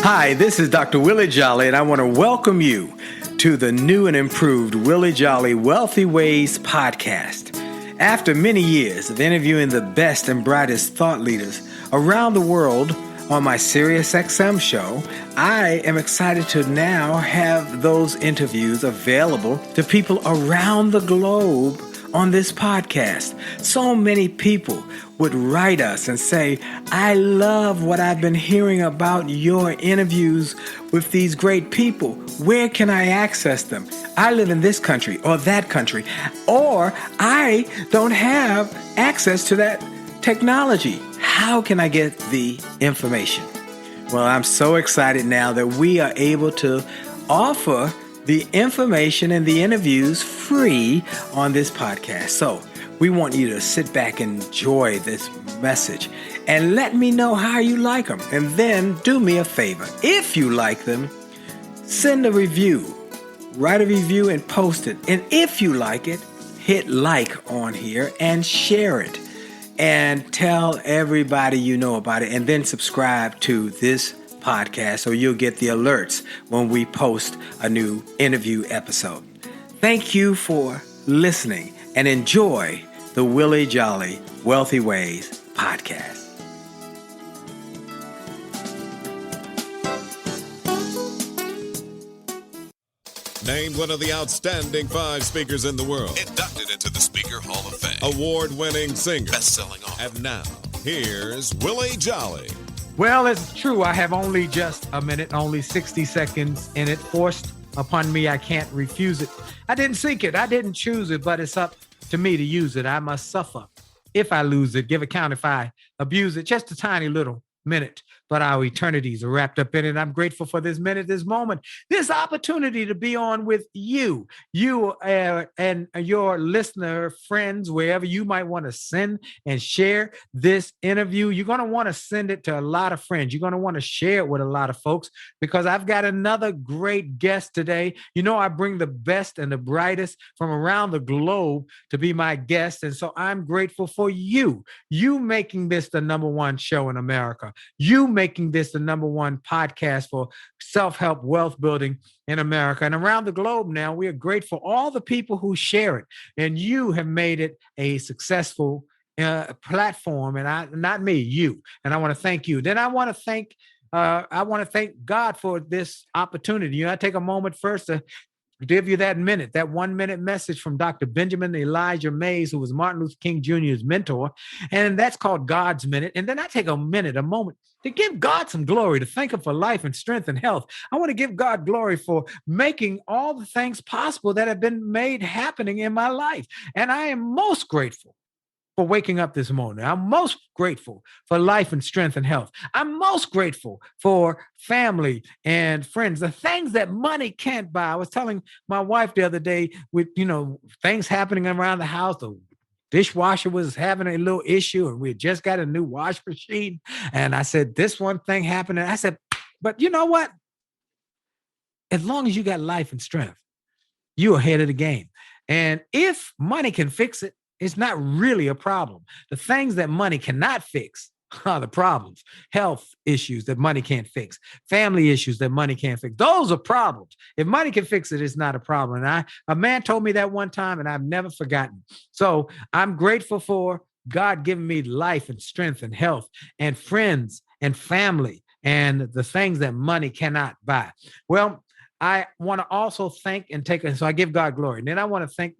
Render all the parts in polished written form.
Hi, this is Dr. Willie Jolley, and I want to welcome you to the new and improved Willie Jolley Wealthy Ways podcast. After many years of interviewing the best and brightest thought leaders around the world on my SiriusXM show, I am excited to now have those interviews available to people around the globe on this podcast. So many people would write us and say, I love what I've been hearing about your interviews with these great people. Where can I access them? I live in this country or that country, or I don't have access to that technology. How can I get the information? Well, I'm so excited now that we are able to offer the information and the interviews free on this podcast. So we want you to sit back and enjoy this message and let me know how you like them. And then do me a favor. If you like them, send a review, write a review and post it. And if you like it, hit like on here and share it and tell everybody you know about it, and then subscribe to this podcast so you'll get the alerts when we post a new interview episode. Thank you for listening and enjoy the Willie Jolley Wealthy Ways podcast. Named one of the outstanding 5 speakers in the world. Inducted into the Speaker Hall of Fame. Award-winning singer. Best-selling author. And now, here's Willie Jolley. Well, it's true. I have only just a minute, only 60 seconds in it. Forced upon me, I can't refuse it. I didn't seek it. I didn't choose it, but it's up to me to use it. I must suffer if I lose it, give account if I abuse it. Just a tiny little minute, but our eternities are wrapped up in it. I'm grateful for this minute, this moment, this opportunity to be on with you and your listener friends, wherever you might want to send and share this interview. You're going to want to send it to a lot of friends. You're going to want to share it with a lot of folks because I've got another great guest today. You know, I bring the best and the brightest from around the globe to be my guest. And so I'm grateful for you making this the number one show in America. You making this the number one podcast for self-help wealth building in America and around the globe. Now we are grateful for all the people who share it, and you have made it a successful platform. And not me, you. And I want to thank you. Then I want to thank God for this opportunity. You know, I take a moment first to give you that 1 minute message from Dr. Benjamin Elijah Mays, who was Martin Luther King Jr.'s mentor. And that's called God's Minute. And then I take a moment to give God some glory, to thank him for life and strength and health. I want to give God glory for making all the things possible that have been made happening in my life. And I am most grateful for waking up this morning. I'm most grateful for life and strength and health. I'm most grateful for family and friends, the things that money can't buy. I was telling my wife the other day with, things happening around the house. The dishwasher was having a little issue and we had just got a new wash machine. And I said, this one thing happened. And I said, but you know what? As long as you got life and strength, you're ahead of the game. And if money can fix it, it's not really a problem. The things that money cannot fix are the problems. Health issues that money can't fix. Family issues that money can't fix. Those are problems. If money can fix it, it's not a problem. And a man told me that one time, and I've never forgotten. So I'm grateful for God giving me life and strength and health and friends and family and the things that money cannot buy. Well, I want to also thank and so I give God glory. And then I want to thank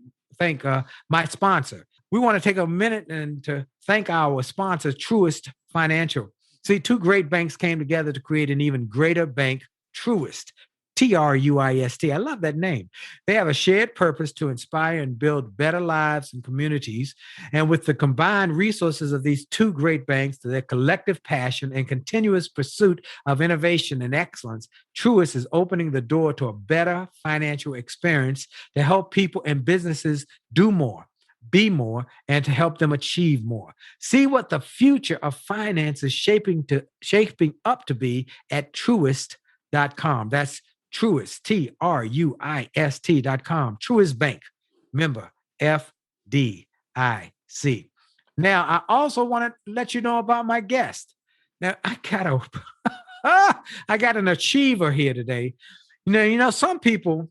my sponsor. We want to take a minute and to thank our sponsor, Truist Financial. See, 2 great banks came together to create an even greater bank, Truist, Truist. I love that name. They have a shared purpose to inspire and build better lives and communities. And with the combined resources of these 2 great banks, their collective passion and continuous pursuit of innovation and excellence, Truist is opening the door to a better financial experience to help people and businesses do more, be more, and to help them achieve more. See what the future of finance is shaping up to be at Truist.com. That's Truist, Truist.com. Truist Bank, member FDIC. Now, I also want to let you know about my guest. Now, I got I got an achiever here today. Some people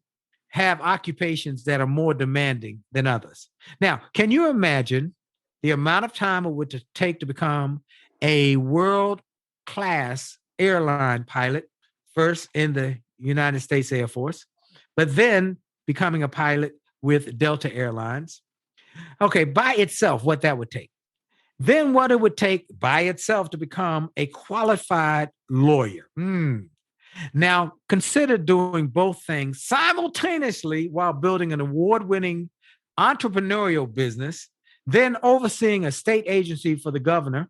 have occupations that are more demanding than others. Now, can you imagine the amount of time it would take to become a world class airline pilot, first in the United States Air Force, but then becoming a pilot with Delta Airlines? Okay, by itself, what that would take. Then what it would take by itself to become a qualified lawyer. Now, consider doing both things simultaneously while building an award-winning entrepreneurial business, then overseeing a state agency for the governor,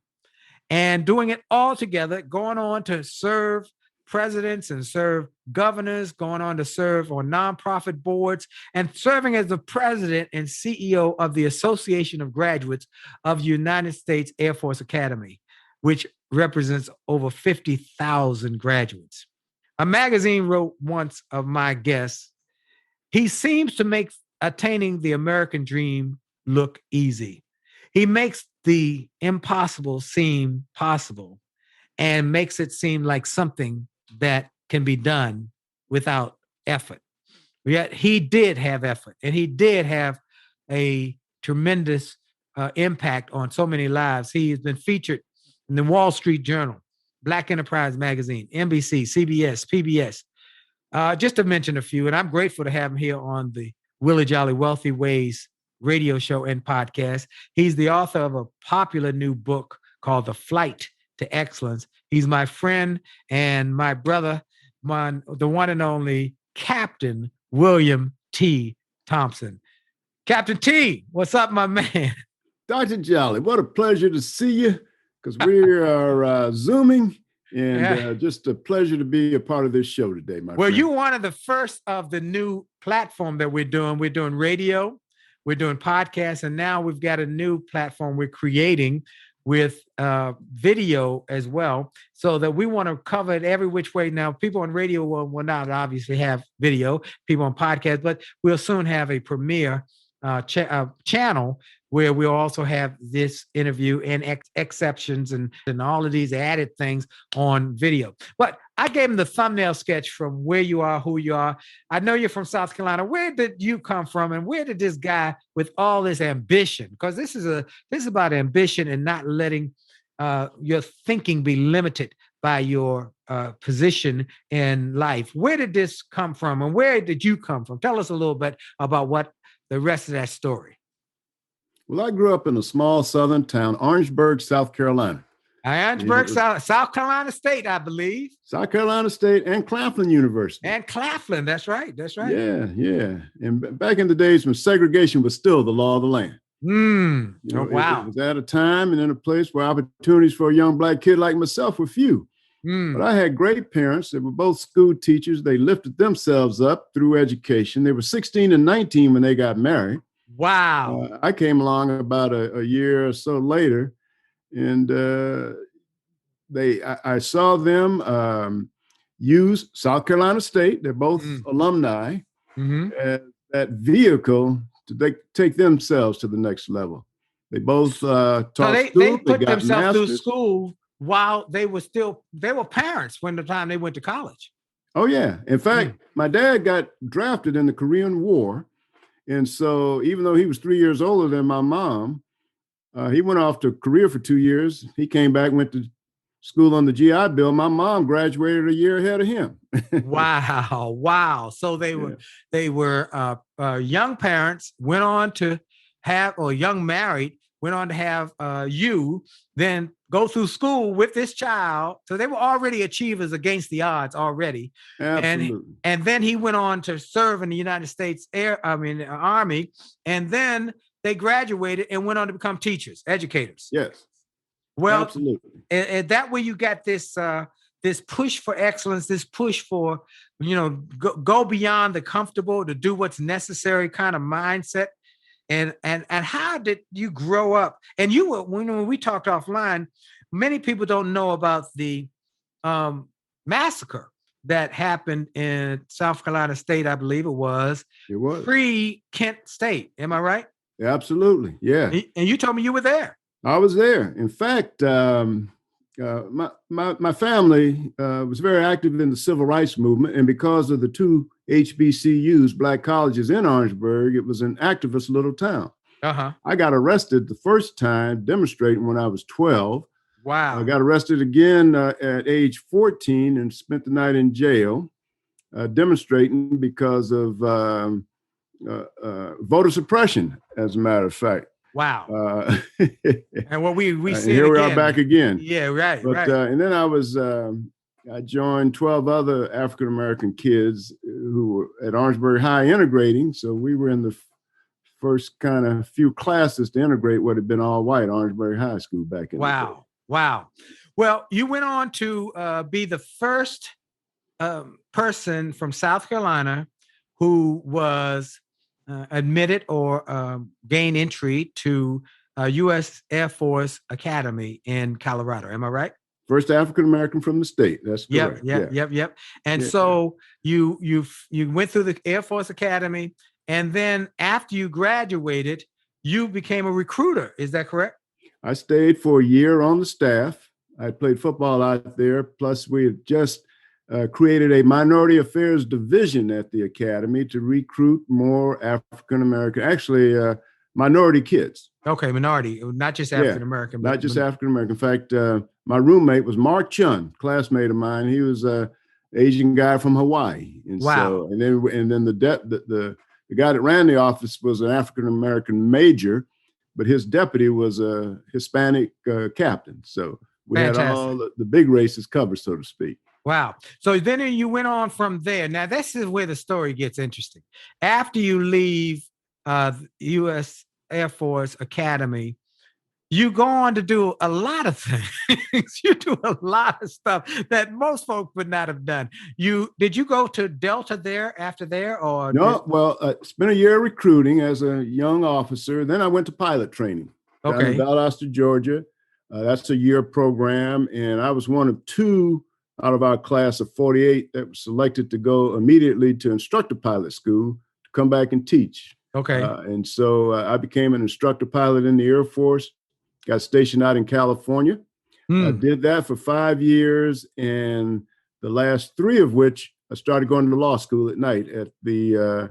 and doing it all together, going on to serve presidents and serve governors, going on to serve on nonprofit boards, and serving as the president and CEO of the Association of Graduates of United States Air Force Academy, which represents over 50,000 graduates. A magazine wrote once of my guest, he seems to make attaining the American dream look easy. He makes the impossible seem possible and makes it seem like something that can be done without effort. Yet he did have effort, and he did have a tremendous impact on so many lives. He has been featured in the Wall Street Journal, Black Enterprise Magazine, NBC, CBS, PBS, just to mention a few. And I'm grateful to have him here on the Willie Jolley Wealthy Ways radio show and podcast. He's the author of a popular new book called The Flight to Excellence. He's my friend and my brother, the one and only Captain William T. Thompson. Captain T, what's up, my man? Dr. Jolley, what a pleasure to see you, because we are Zooming, and just a pleasure to be a part of this show today, my friend. Well, you're one of the first of the new platform that we're doing. We're doing radio, we're doing podcasts, and now we've got a new platform we're creating with video as well, so that we want to cover it every which way. Now, people on radio will not obviously have video, people on podcasts, but we'll soon have a premiere channel where we'll also have this interview and exceptions and all of these added things on video. But I gave him the thumbnail sketch from where you are, who you are. I know you're from South Carolina. Where did you come from, and where did this guy with all this ambition? Because this is about ambition and not letting your thinking be limited by your position in life. Where did this come from, and where did you come from? Tell us a little bit about what the rest of that story. Well, I grew up in a small southern town, Orangeburg, South Carolina. Orangeburg, South Carolina State, I believe. South Carolina State and Claflin University. And Claflin, that's right. Yeah. And back in the days when segregation was still the law of the land. Wow. It was at a time and in a place where opportunities for a young Black kid like myself were few. But I had great parents. They were both school teachers. They lifted themselves up through education. They were 16 and 19 when they got married. Wow. I came along about a year or so later, and I saw them use South Carolina State. They're both alumni, as that vehicle to take themselves to the next level. They both taught school. They put got themselves through masters. School while they were parents when the time they went to college. Oh, yeah. In fact, my dad got drafted in the Korean War. And so even though he was 3 years older than my mom, he went off to Korea for 2 years. He came back, went to school on the GI Bill. My mom graduated a year ahead of him. Wow. So they were young parents, went on to have, or young married, went on to have you, then go through school with this child. So they were already achievers against the odds already. Absolutely. And then he went on to serve in the United States Army. And then they graduated and went on to become teachers, educators. Yes. Well, absolutely. And that way you got this push for excellence, this push for, go beyond the comfortable to do what's necessary kind of mindset. And how did you grow up? And when we talked offline, many people don't know about the massacre that happened in South Carolina State, I believe it was. It was. Pre-Kent State. Am I right? Absolutely. Yeah. And you told me you were there. I was there. In fact, my family was very active in the civil rights movement, and because of the two HBCUs, black colleges in Orangeburg, it was an activist little town. I got arrested the first time demonstrating when I was 12. Wow. I got arrested again at age 14 and spent the night in jail demonstrating because of voter suppression, as a matter of fact. Wow. And what we see here we again. are back again. Yeah, right. But and then I joined 12 other African-American kids who were at Orangeburg High integrating. So we were in the first kind of few classes to integrate what had been all white Orangeburg High School back in the day. Wow. Well, you went on to be the first person from South Carolina who was admitted or gained entry to U.S. Air Force Academy in Colorado. Am I right? First African-American from the state. That's correct. Yep. And so you went through the Air Force Academy, and then after you graduated, you became a recruiter. Is that correct? I stayed for a year on the staff. I played football out there. Plus, we had just created a minority affairs division at the academy to recruit more African-American, actually minority kids. Okay, minority, not just African-American. Not just African-American. In fact, my roommate was Mark Chun, classmate of mine. He was an Asian guy from Hawaii. And wow. So, and then the guy that ran the office was an African-American major, but his deputy was a Hispanic captain. So we Fantastic. had all the big races covered, so to speak. Wow. So then you went on from there. Now, this is where the story gets interesting. After you leave U.S. Air Force Academy, you go on to do a lot of things. You do a lot of stuff that most folks would not have done. Did you go to Delta there after there? Or no, well, spent a year recruiting as a young officer. Then I went to pilot training down in Valdosta, Georgia. That's a year program. And I was one of two out of our class of 48 that was selected to go immediately to instructor pilot school to come back and teach. Okay. And so I became an instructor pilot in the Air Force, got stationed out in California. I did that for 5 years, and the last 3 of which I started going to law school at night at the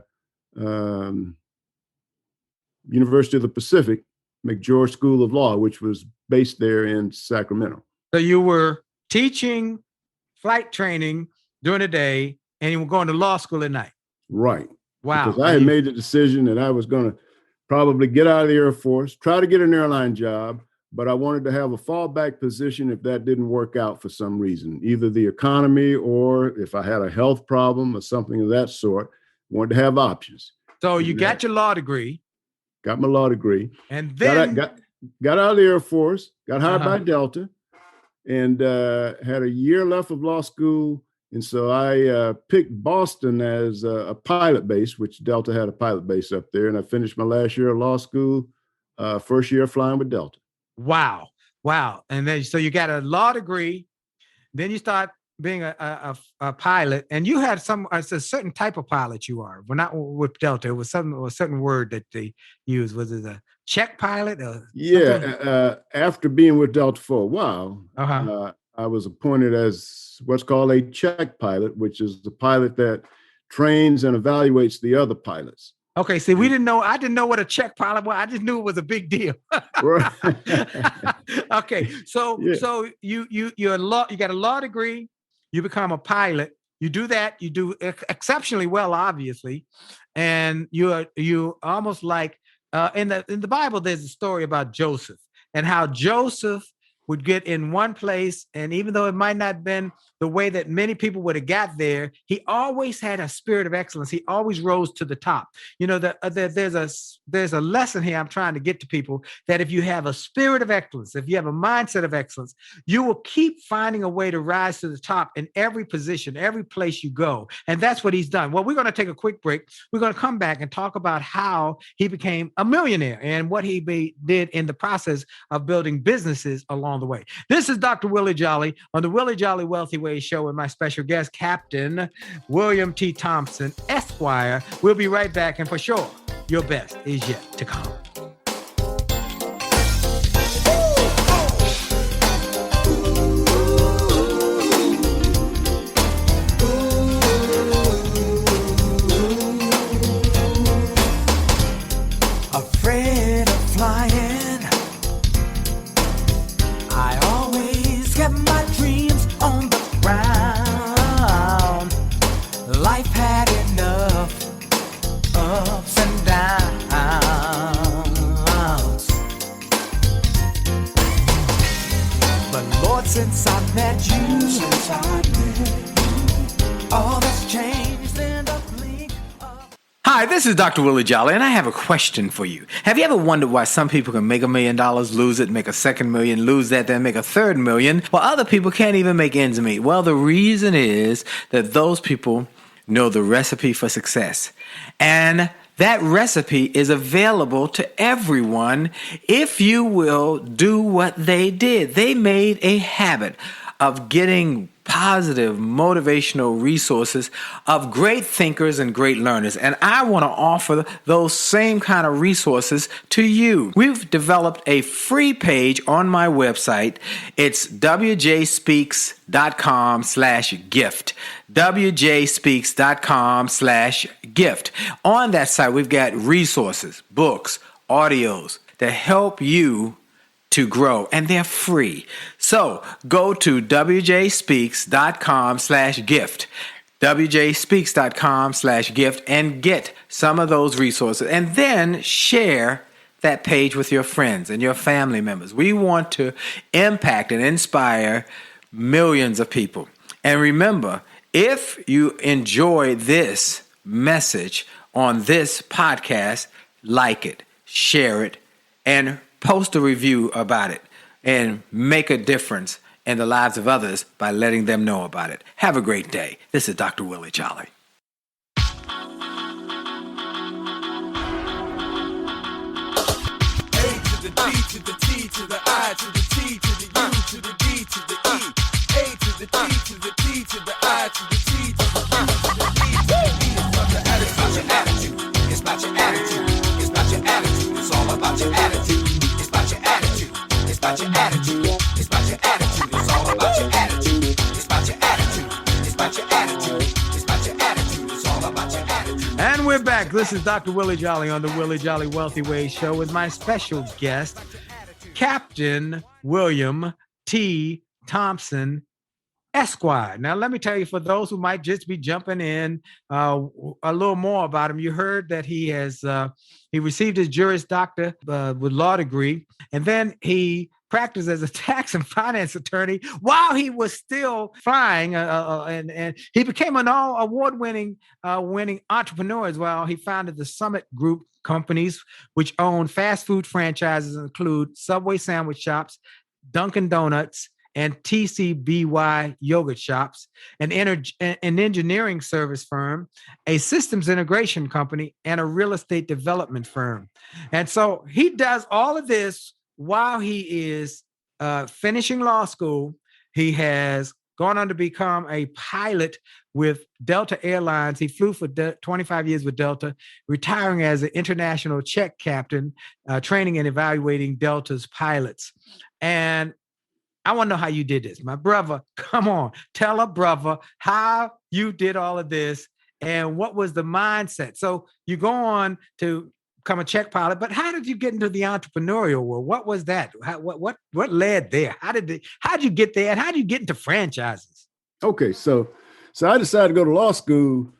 University of the Pacific, McGeorge School of Law, which was based there in Sacramento. So you were teaching flight training during the day, and you were going to law school at night. Right. Wow. Because I had made the decision that I was going to probably get out of the Air Force, try to get an airline job, but I wanted to have a fallback position if that didn't work out for some reason, either the economy or if I had a health problem or something of that sort. Wanted to have options. So you got your law degree. Got my law degree. And then got out of the Air Force, got hired by Delta, and had a year left of law school. And so I picked Boston as a pilot base, which Delta had a pilot base up there. And I finished my last year of law school, first year flying with Delta. Wow. And then, so you got a law degree, then you start being a pilot, and you had it's a certain type of pilot you are. Well, not with Delta. It was a certain word that they used. Was it a check pilot? After being with Delta for a while, I was appointed as what's called a check pilot, which is the pilot that trains and evaluates the other pilots. Okay, see, I didn't know what a check pilot was. I just knew it was a big deal. Right. Okay, so you got a law degree, you become a pilot, you do that, you do exceptionally well, obviously, and you almost like in the Bible, there's a story about Joseph and how Joseph would get in one place, and even though it might not have been the way that many people would have got there, he always had a spirit of excellence. He always rose to the top. You know, there's a lesson here I'm trying to get to people, that if you have a spirit of excellence, if you have a mindset of excellence, you will keep finding a way to rise to the top in every position, every place you go. And that's what he's done. Well, we're going to take a quick break. We're going to come back and talk about how he became a millionaire and what he did in the process of building businesses along the way. This is Dr. Willie Jolley on the Willie Jolley Wealthy Way Show with my special guest, Captain William T. Thompson, Esquire. We'll be right back, and for sure, your best is yet to come. afraid of flying. I always kept my dreams on the ground. Life had enough ups and downs. But Lord, since I met you, all that's changed in the blink of... Hi, this is Dr. Willie Jolley, and I have a question for you. Have you ever wondered why some people can make $1 million, lose it, make a second million, lose that, then make a third million, while other people can't even make ends meet? Well, the reason is that those people know the recipe for success. And that recipe is available to everyone if you will do what they did. They made a habit of getting positive, motivational resources of great thinkers and great learners. And I want to offer those same kind of resources to you. We've developed a free page on my website. It's wjspeaks.com/gift. wjspeaks.com/gift. On that site, we've got resources, books, audios that help you to grow, and they're free. So go to wjspeaks.com/gift, wjspeaks.com/gift, and get some of those resources, and then share that page with your friends and your family members. We want to impact and inspire millions of people. And remember, if you enjoy this message on this podcast, like it, share it, and post a review about it, and make a difference in the lives of others by letting them know about it. Have a great day. This is Dr. Willie Jolley. A to the D to the T to the I to the T to the U to the D to the E. A to the D to the T to the I to the T to the U to the D to the E. It's about your attitude. It's about your attitude. It's about your attitude. It's all about your attitude. It's about your attitude. It's about your attitude. It's about your attitude. It's all about your attitude. It's about your attitude. It's about your attitude. It's about your attitude. It's all about your attitude. And we're back. This is Dr. Willie Jolley on the Willie Jolley Wealthy Ways Show with my special guest, Captain William T. Thompson, Esquire. Now, let me tell you, for those who might just be jumping in, a little more about him. You heard that he has he received his Juris Doctor with law degree, and then he practiced as a tax and finance attorney while he was still flying, and he became an award-winning entrepreneur as well. He founded the Summit Group companies, which own fast food franchises and include Subway sandwich shops, Dunkin' Donuts, and TCBY yogurt shops, an engineering service firm, a systems integration company, and a real estate development firm. And so he does all of this while he is finishing law school. He has gone on to become a pilot with Delta Airlines. He flew for 25 years with Delta, retiring as an international check captain, training and evaluating Delta's pilots. And I want to know how you did this. My brother, come on, tell a brother how you did all of this and what was the mindset. So you go on to become a pilot, but how did you get into the entrepreneurial world? What was that? What led there? How did you get there, and how did you get into franchises? Okay, so I decided to go to law school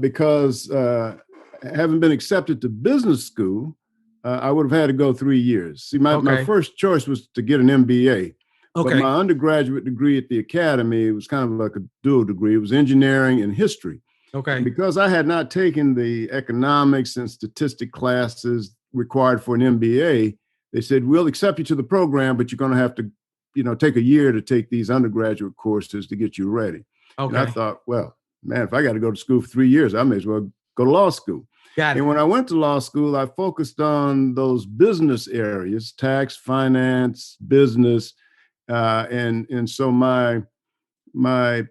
because having been accepted to business school, I would have had to go 3 years. See, my first choice was to get an MBA. But my undergraduate degree at the academy was kind of like a dual degree. It was engineering and history. Okay. And because I had not taken the economics and statistic classes required for an MBA, they said, we'll accept you to the program, but you're going to have to, take a year to take these undergraduate courses to get you ready. Okay. And I thought, well, man, if I got to go to school for 3 years, I may as well go to law school. Got it. And when I went to law school, I focused on those business areas, tax, finance, business. And so my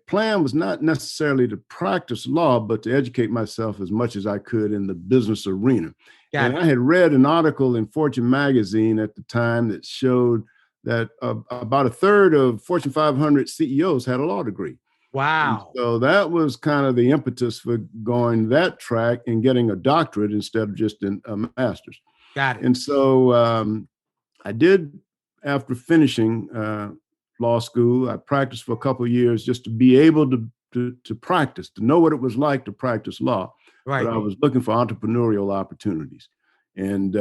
plan was not necessarily to practice law, but to educate myself as much as I could in the business arena. And I had read an article in Fortune magazine at the time that showed that about a third of Fortune 500 CEOs had a law degree. And Wow. so that was kind of the impetus for going that track and getting a doctorate instead of just a master's. Got it. And so I did, after finishing law school, I practiced for a couple of years just to be able to practice, to know what it was like to practice law. Right. But I was looking for entrepreneurial opportunities. And,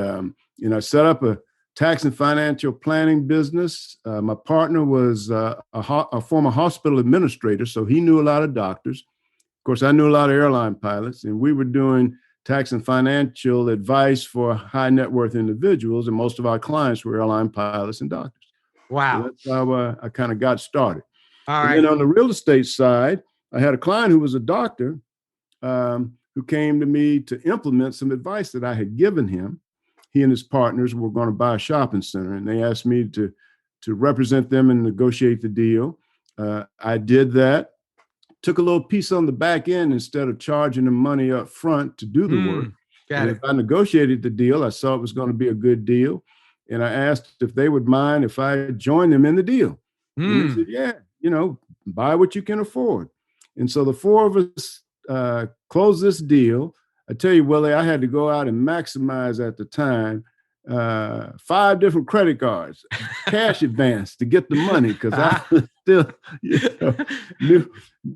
I set up a tax and financial planning business. My partner was a former hospital administrator, so he knew a lot of doctors. Of course, I knew a lot of airline pilots, and we were doing tax and financial advice for high net worth individuals, and most of our clients were airline pilots and doctors. Wow. So that's how I kind of got started. All and right. then on the real estate side, I had a client who was a doctor who came to me to implement some advice that I had given him. He and his partners were going to buy a shopping center, and they asked me to represent them and negotiate the deal. I did that. Took a little piece on the back end instead of charging them money up front to do the work. Got And it. if I negotiated the deal, I saw it was going to be a good deal. And I asked if they would mind if I joined them in the deal. And they said, yeah, buy what you can afford. And so the four of us closed this deal. I tell you, Willie, I had to go out and maximize at the time 5 different credit cards, cash advance to get the money, because I was still new,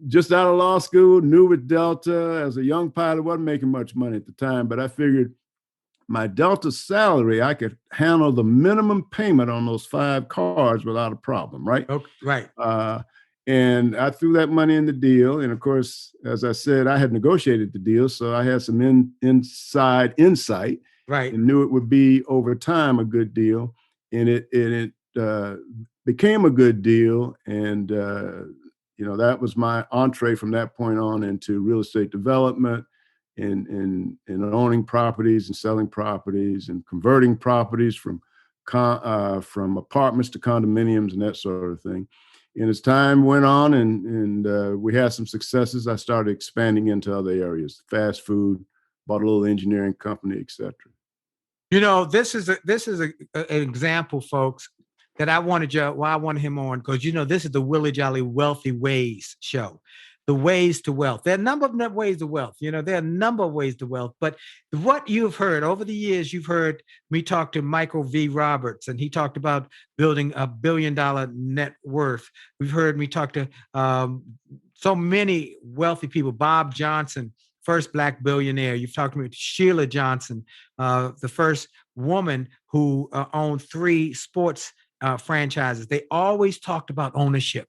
just out of law school, new with Delta. As a young pilot, wasn't making much money at the time, but I figured my Delta salary, I could handle the minimum payment on those 5 cards without a problem, right? Okay, right. And I threw that money in the deal. And of course, as I said, I had negotiated the deal, so I had some inside insight. Right. And knew it would be over time a good deal, and it became a good deal. And that was my entree from that point on into real estate development, and owning properties and selling properties and converting properties from apartments to condominiums and that sort of thing. And as time went on and we had some successes, I started expanding into other areas, fast food, bought a little engineering company, etc. This is an example, folks, that I wanted him on, because this is the Willie Jolley Wealthy Ways show, the ways to wealth. There are a number of ways to wealth. There are a number of ways to wealth. But what you've heard over the years, you've heard me talk to Michael V. Roberts, and he talked about building $1 billion net worth. We've heard me talk to so many wealthy people, Bob Johnson, first Black billionaire. You've talked to me, Sheila Johnson, the first woman who owned 3 sports franchises. They always talked about ownership.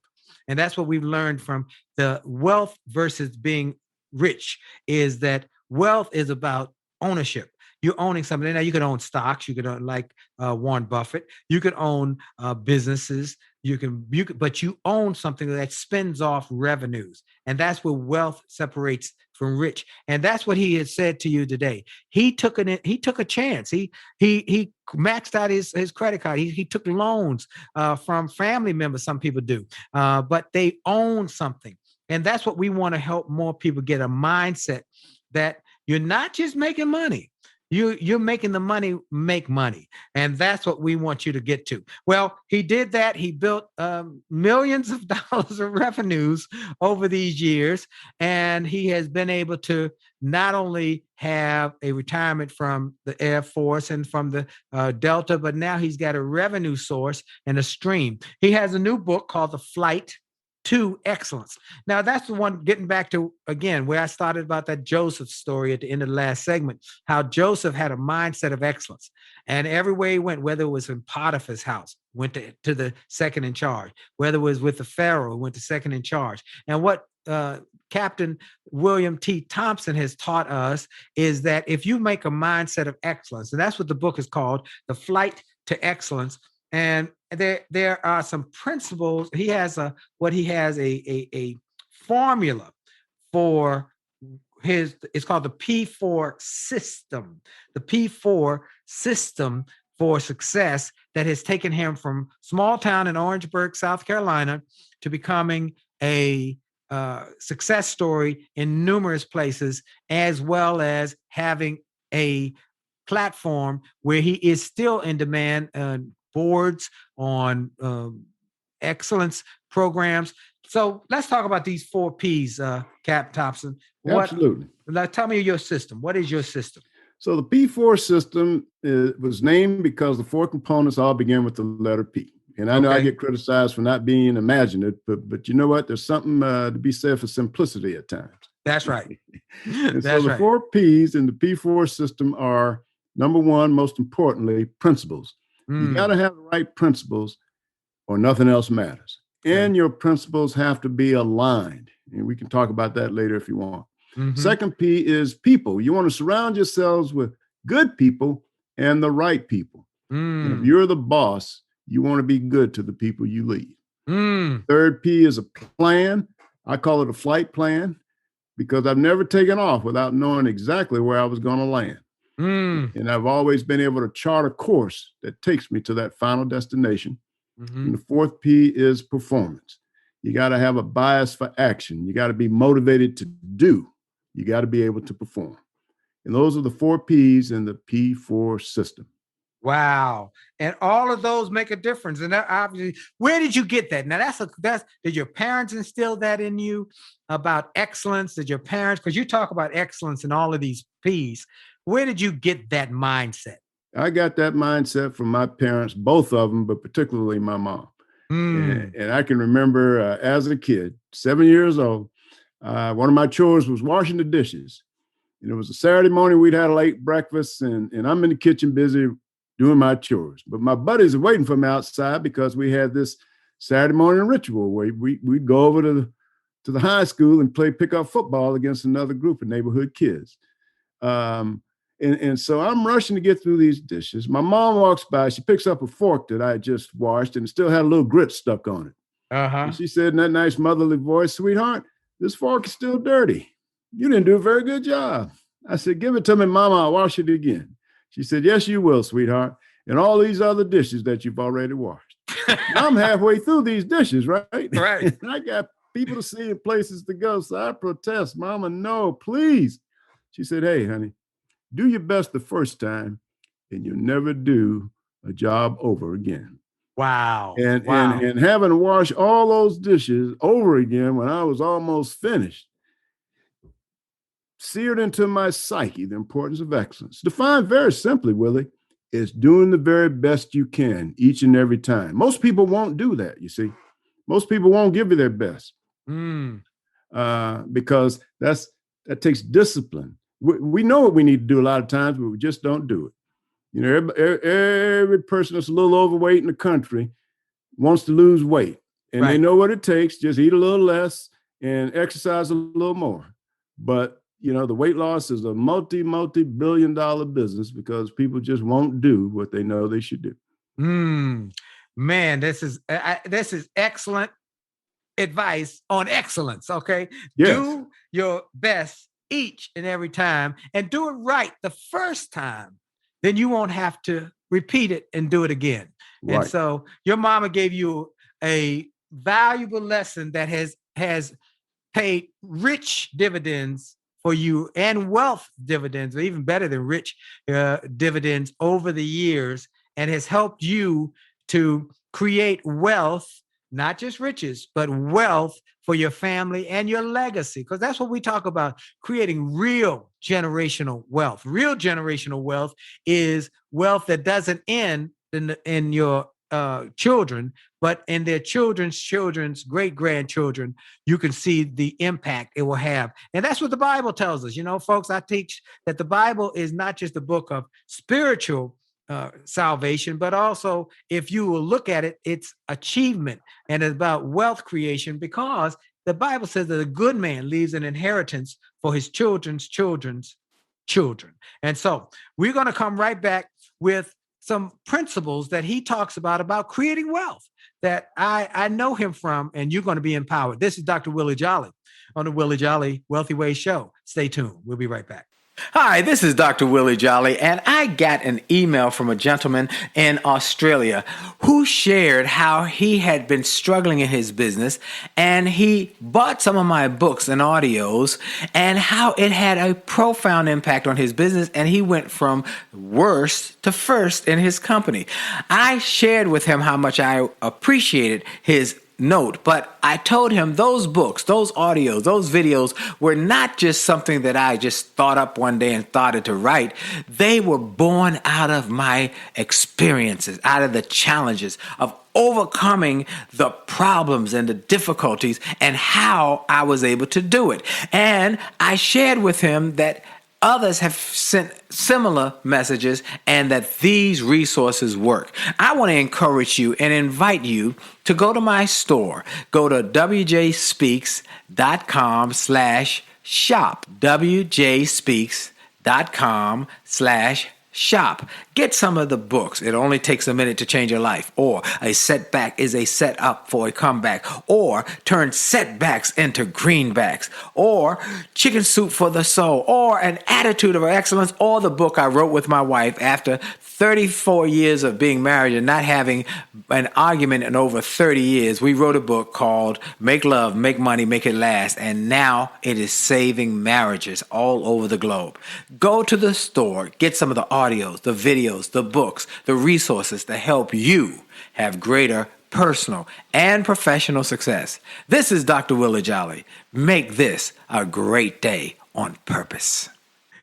And that's what we've learned from the wealth versus being rich, is that wealth is about ownership. You're owning something. Now, you could own stocks. You could own, like Warren Buffett. You could own businesses. But you own something that spins off revenues. And that's where wealth separates from rich. And that's what he has said to you today. He took a chance. He maxed out his credit card. He took loans from family members. Some people do, but they own something. And that's what we want to help more people get, a mindset that you're not just making money. You're making the money make money. And that's what we want you to get to. Well, he did that. He built millions of dollars of revenues over these years. And he has been able to not only have a retirement from the Air Force and from the Delta, but now he's got a revenue source and a stream. He has a new book called The Flight to Excellence. Now, that's the one, getting back to, again, where I started about that Joseph story at the end of the last segment, how Joseph had a mindset of excellence. And everywhere he went, whether it was in Potiphar's house, went to the second in charge, whether it was with the Pharaoh, went to second in charge. And what Captain William T. Thompson has taught us is that if you make a mindset of excellence, and that's what the book is called, The Flight to Excellence. And there are some principles. He has a formula for it's called the P4 system. The P4 system for success that has taken him from small town in Orangeburg, South Carolina, to becoming a success story in numerous places, as well as having a platform where he is still in demand, boards, on excellence programs. So let's talk about these 4 Ps, Cap Thompson. Absolutely. Tell me your system. What is your system? So the P4 system was named because the 4 components all begin with the letter P. And I know I get criticized for not being imaginative, but you know what? There's something to be said for simplicity at times. That's right. So the 4 Ps in the P4 system are, number one, most importantly, principles. You got to have the right principles or nothing else matters. And your principles have to be aligned. And we can talk about that later if you want. Second P is people. You want to surround yourselves with good people and the right people. And if you're the boss, you want to be good to the people you lead. Third P is a plan. I call it a flight plan because I've never taken off without knowing exactly where I was going to land. And I've always been able to chart a course that takes me to that final destination. And the 4th P is performance. You got to have a bias for action. You got to be motivated to do. You got to be able to perform. And those are the 4 Ps in the P4 system. Wow. And all of those make a difference. And that obviously, where did you get that? Now did your parents instill that in you about excellence? Did your parents, because you talk about excellence in all of these Ps, where did you get that mindset? I got that mindset from my parents, both of them, but particularly my mom. And I can remember as a kid, 7 years old, one of my chores was washing the dishes. And it was a Saturday morning, we'd had a late breakfast, and I'm in the kitchen busy doing my chores. But my buddies are waiting for me outside because we had this Saturday morning ritual where we'd go over to the high school and play pickup football against another group of neighborhood kids. And so I'm rushing to get through these dishes. My mom walks by. She picks up a fork that I just washed and it still had a little grit stuck on it. And she said in that nice motherly voice, "Sweetheart, this fork is still dirty. You didn't do a very good job." I said, "Give it to me, Mama. I'll wash it again." She said, "Yes, you will, sweetheart. And all these other dishes that you've already washed." I'm halfway through these dishes, right? Right. And I got people to see and places to go. So I protest, "Mama, no, please." She said, "Hey, honey, do your best the first time and you'll never do a job over again." Wow. And having to wash all those dishes over again when I was almost finished seared into my psyche the importance of excellence. Defined very simply, Willie, is doing the very best you can each and every time. Most people won't do that, you see. Most people won't give you their best because that takes discipline. We know what we need to do a lot of times, but we just don't do it. You know, every person that's a little overweight in the country wants to lose weight. And they know what it takes. Just eat a little less and exercise a little more. But, you know, the weight loss is a multi-billion-dollar business because people just won't do what they know they should do. Man, this is excellent advice on excellence, okay? Yes. Do your best each and every time and do it right the first time. Then you won't have to repeat it and do it again. Right. And so your mama gave you a valuable lesson that has paid rich dividends for you and wealth dividends, or even better than rich dividends over the years, and has helped you to create wealth, not just riches, but wealth for your family and your legacy. Because that's what we talk about, creating real generational wealth. Real generational wealth is wealth that doesn't end in your children, but in their children's great-grandchildren. You can see the impact it will have. And that's what the Bible tells us. You know, folks, I teach that the Bible is not just a book of spiritual salvation, but also, if you will look at it, it's achievement and it's about wealth creation, because the Bible says that a good man leaves an inheritance for his children's children's children. And so we're going to come right back with some principles that he talks about creating wealth that I know him from, and you're going to be empowered. This is Dr. Willie Jolley on the Willie Jolley Wealthy Way Show. Stay tuned. We'll be right back. Hi, this is Dr. Willie Jolley, and I got an email from a gentleman in Australia who shared how he had been struggling in his business, and he bought some of my books and audios, and how it had a profound impact on his business, and he went from worst to first in his company. I shared with him how much I appreciated his note, but I told him those books, those audios, those videos were not just something that I just thought up one day and started to write. They were born out of my experiences, out of the challenges of overcoming the problems and the difficulties and how I was able to do it. And I shared with him that others have sent similar messages and that these resources work. I want to encourage you and invite you to go to my store. Go to wjspeaks.com/shop. wjspeaks.com/shop. Get some of the books. It only takes a minute to change your life. Or a setback is a setup for a comeback. Or turn setbacks into greenbacks. Or chicken soup for the soul. Or an attitude of excellence. Or the book I wrote with my wife after 34 years of being married and not having an argument in over 30 years. We wrote a book called Make Love, Make Money, Make It Last. And now it is saving marriages all over the globe. Go to the store. Get some of the audios, the videos, the books, the resources to help you have greater personal and professional success. This is Dr. Willie Jolley. Make this a great day on purpose.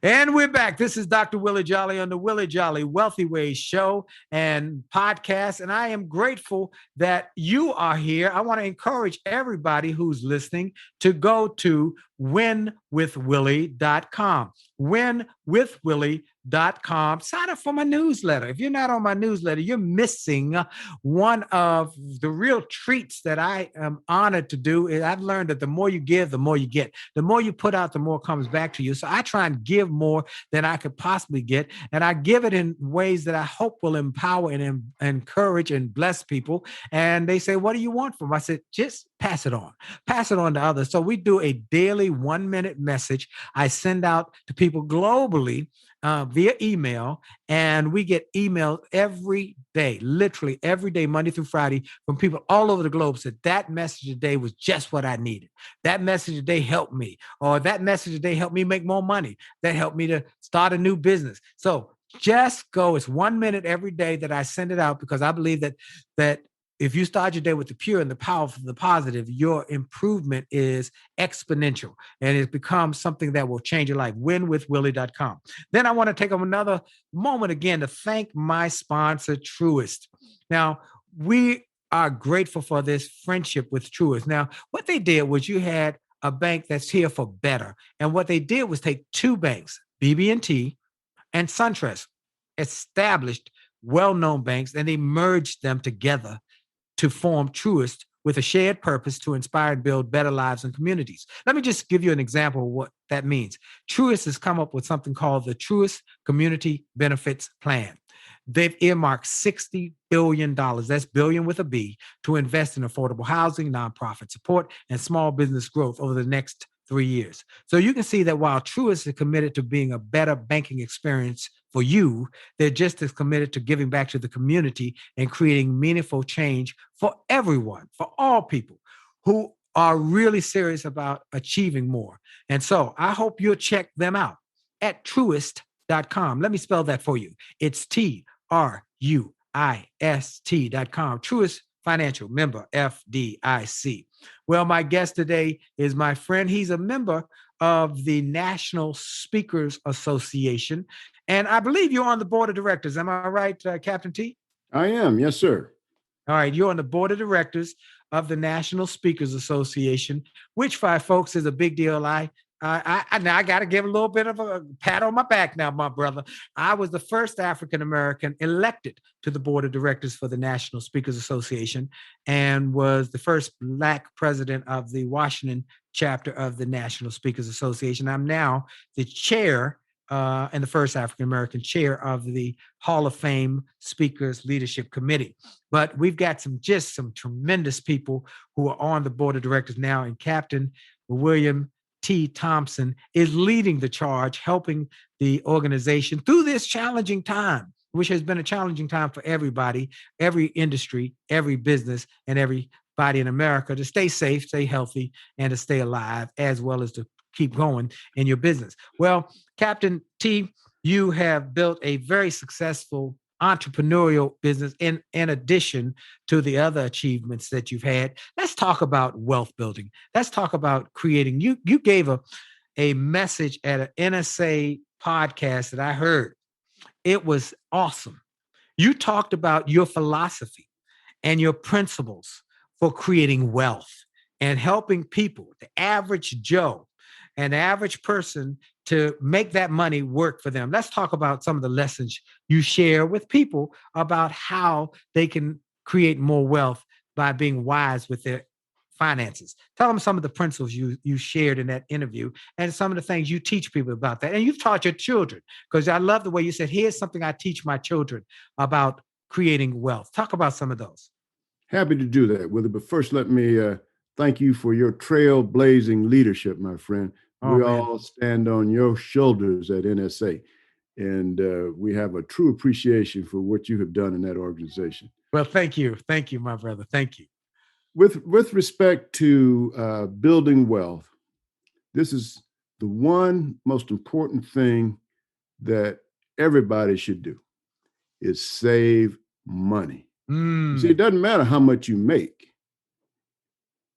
And we're back. This is Dr. Willie Jolley on the Willie Jolley Wealthy Ways show and podcast. And I am grateful that you are here. I want to encourage everybody who's listening to go to winwithwillie.com. winwithwillie.com. Sign up for my newsletter. If you're not on my newsletter, you're missing one of the real treats that I am honored to do. I've learned that the more you give, the more you get. The more you put out, the more comes back to you. So I try and give more than I could possibly get. And I give it in ways that I hope will empower and encourage and bless people. And they say, what do you want from me? I said, just pass it on. Pass it on to others. So we do a daily 1-minute message I send out to people globally via email, and we get emails every day, literally every day, Monday through Friday, from people all over the globe said that message today was just what I needed. That message today helped me, or that message today helped me make more money. That helped me to start a new business. So just go. It's 1 minute every day that I send it out, because I believe that if you start your day with the pure and the powerful, the positive, your improvement is exponential, and it becomes something that will change your life. winwithwillie.com. Then I want to take another moment again to thank my sponsor, Truist. Now, we are grateful for this friendship with Truist. Now, what they did was you had a bank that's here for better. And what they did was take two banks, BB&T and SunTrust, established, well-known banks, and they merged them together to form Truist with a shared purpose to inspire and build better lives and communities. Let me just give you an example of what that means. Truist has come up with something called the Truist Community Benefits Plan. They've earmarked $60 billion, that's billion with a B, to invest in affordable housing, nonprofit support, and small business growth over the next 3 years. So you can see that while Truist is committed to being a better banking experience for you, they're just as committed to giving back to the community and creating meaningful change for everyone, for all people who are really serious about achieving more. And so I hope you'll check them out at Truist.com. Let me spell that for you. It's TRUIST.com. Truist Financial, member FDIC. Well, my guest today is my friend. He's a member of the National Speakers Association. And I believe you're on the board of directors. Am I right, Captain T? I am. Yes, sir. All right. You're on the board of directors of the National Speakers Association, which for folks is a big deal. Now I got to give a little bit of a pat on my back now, my brother. I was the first African-American elected to the board of directors for the National Speakers Association, and was the first Black president of the Washington chapter of the National Speakers Association. I'm now the chair and the first African-American chair of the Hall of Fame Speakers Leadership Committee. But we've got some tremendous people who are on the board of directors now, and Captain William T. Thompson is leading the charge, helping the organization through this challenging time, which has been a challenging time for everybody, every industry, every business, and everybody in America to stay safe, stay healthy, and to stay alive, as well as to keep going in your business. Well, Captain T, you have built a very successful entrepreneurial business in addition to the other achievements that you've had. Let's talk about wealth building. Let's talk about creating. You gave a message at an NSA podcast that I heard. It was awesome. You talked about your philosophy and your principles for creating wealth and helping people, the average Joe, an average person, to make that money work for them. Let's talk about some of the lessons you share with people about how they can create more wealth by being wise with their finances. Tell them some of the principles you shared in that interview and some of the things you teach people about that. And you've taught your children, because I love the way you said, here's something I teach my children about creating wealth. Talk about some of those. Happy to do that, Willie. But first, let me thank you for your trailblazing leadership, my friend. We all stand on your shoulders at NSA, and we have a true appreciation for what you have done in that organization. Well, thank you. Thank you, my brother. Thank you. With respect to building wealth, this is the one most important thing that everybody should do, is save money. You see, it doesn't matter how much you make.